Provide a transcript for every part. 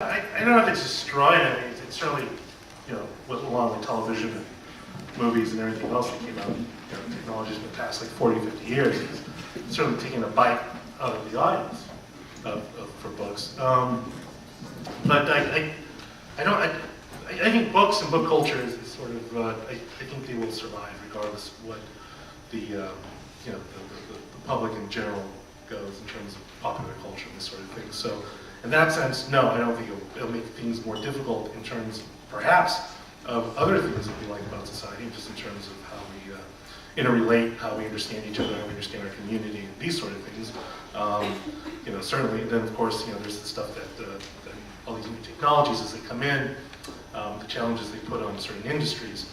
I don't know if it's destroyed. I mean, it's certainly, with along with television and movies and everything else that came out, technologies in the past like 40, 50 years, it's certainly taking a bite out of the audience for books. But I think books and book culture is sort of, I think they will survive regardless of what the public in general goes in terms of popular culture and this sort of thing. So in that sense, no, I don't think it'll make things more difficult in terms, perhaps, of other things that we like about society, just in terms of how we interrelate, how we understand each other, how we understand our community, and these sort of things. Certainly, then of course, there's the stuff that all these new technologies as they come in, the challenges they put on certain industries,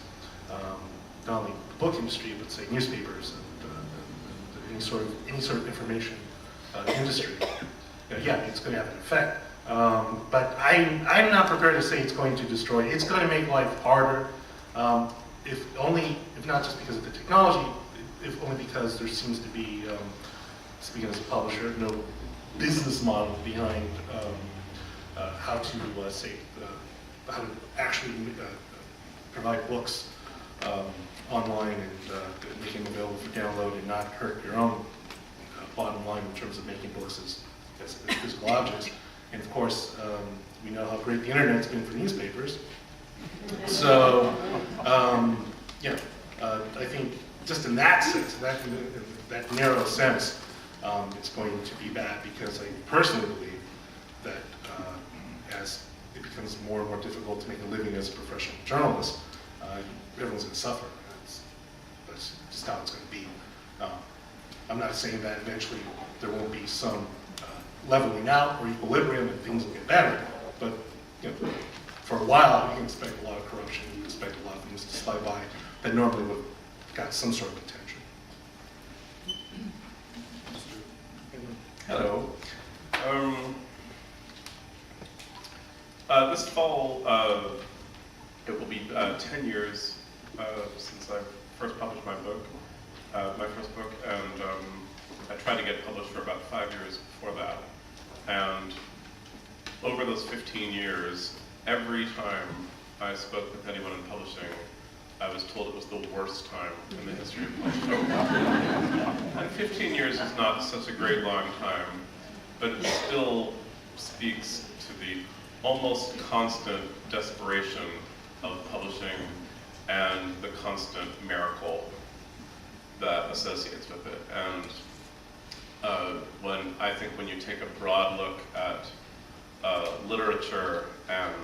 not only the book industry, but say newspapers and any sort of information industry. Yeah, it's going to have an effect. But I'm not prepared to say it's going to destroy. It's going to make life harder, if not just because of the technology, if only because there seems to be, speaking as a publisher, no business model behind how to how to actually provide books online and making them available for download and not hurt your own bottom line in terms of making books as physical objects. And of course, we know how great the internet's been for newspapers. So, I think just in that sense, that narrow sense, it's going to be bad, because I personally believe that as it becomes more and more difficult to make a living as a professional journalist, everyone's going to suffer. That's just how it's going to be. I'm not saying that eventually there won't be some leveling out or equilibrium and things will get better, but for a while you can expect a lot of corruption, you can expect a lot of things to slide by that normally would have got some sort of attention. Hello. This fall, it will be 10 years since I first published my first book, and I tried to get published for about 5 years before that. And over those 15 years, every time I spoke with anyone in publishing, I was told it was the worst time in the history of publishing. And 15 years is not such a great long time, but it still speaks to the almost constant desperation of publishing and the constant miracle that associates with it. And when you take a broad look at literature and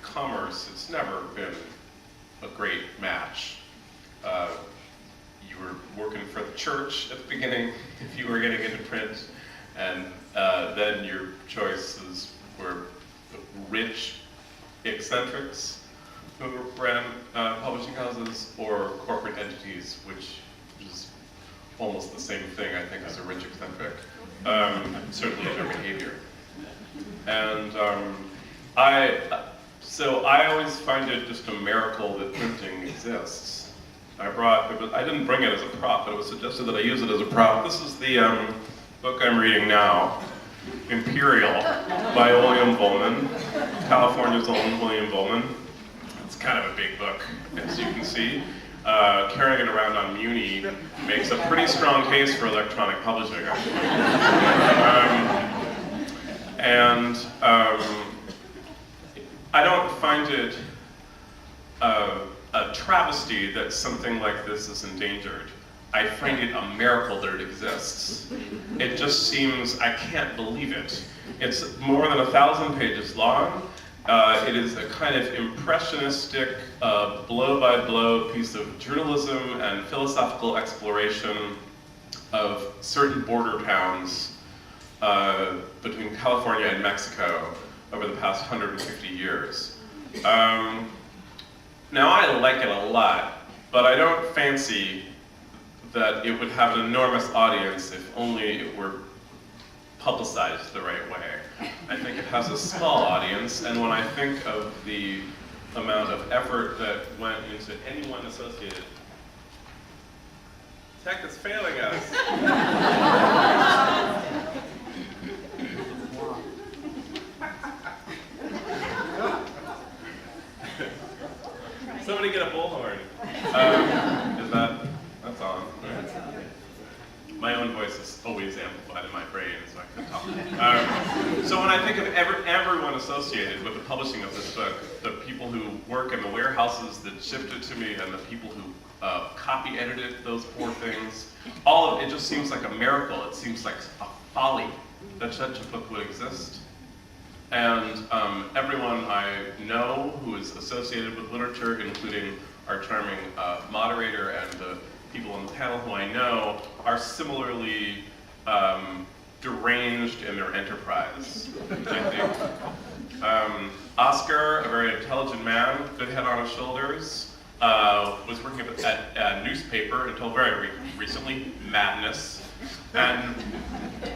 commerce, it's never been a great match. You were working for the church at the beginning if you were getting into print, and then your choices were rich eccentrics who ran publishing houses, or corporate entities, which is almost the same thing, I think, as a rich eccentric, certainly in their behavior. And so I always find it just a miracle that printing exists. I didn't bring it as a prop, but it was suggested that I use it as a prop. This is the book I'm reading now, Imperial, by William Vollmann, California's own William Vollmann. It's kind of a big book, as you can see. Carrying it around on Muni makes a pretty strong case for electronic publishing, I don't find it a travesty that something like this is endangered. I find it a miracle that it exists. It just seems, I can't believe it. It's more than 1,000 pages long. It is a kind of impressionistic, blow-by-blow piece of journalism and philosophical exploration of certain border towns between California and Mexico over the past 150 years. Now, I like it a lot, but I don't fancy that it would have an enormous audience if only it were publicized the right way. I think it has a small audience, and when I think of the amount of effort that went into anyone associated, tech is failing us. Somebody get a bullhorn. That's on. Right? My own voice is always amplified in my brain, so I can talk. So when I think of everyone associated with the publishing of this book, the people who work in the warehouses that shipped it to me, and the people who copy edited those poor things, all of it just seems like a miracle. It seems like a folly that such a book would exist. And everyone I know who is associated with literature, including our charming moderator and the people on the panel who I know, are similarly deranged in their enterprise, I think. Oscar, a very intelligent man, good head on his shoulders, was working at a newspaper until very recently, Madness. And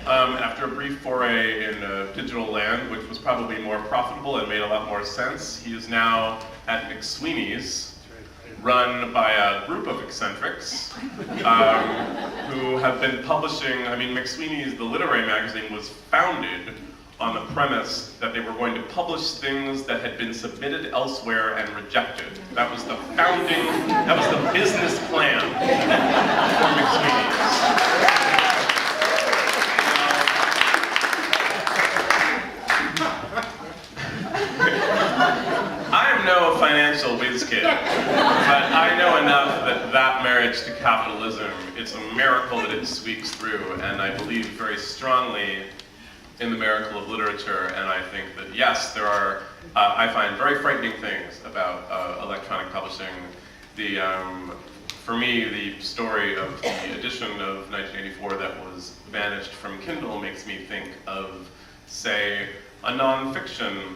after a brief foray in digital land, which was probably more profitable and made a lot more sense, he is now at McSweeney's, run by a group of eccentrics who have been publishing. I mean, McSweeney's, the literary magazine, was founded on the premise that they were going to publish things that had been submitted elsewhere and rejected. That was the business plan for McSweeney's. No financial whiz kid, but I know enough that marriage to capitalism, it's a miracle that it squeaks through, and I believe very strongly in the miracle of literature, and I think that yes, there are, I find very frightening things about electronic publishing. For me, the story of the edition of 1984 that was banished from Kindle makes me think of, say, a nonfiction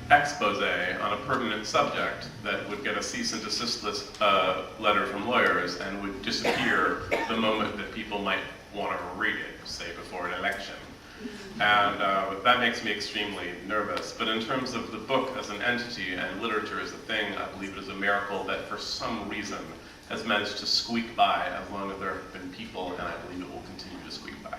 expose on a pertinent subject that would get a cease and desist letter from lawyers and would disappear the moment that people might want to read it, say before an election. And that makes me extremely nervous. But in terms of the book as an entity and literature as a thing, I believe it is a miracle that for some reason has managed to squeak by as long as there have been people, and I believe it will continue to squeak by.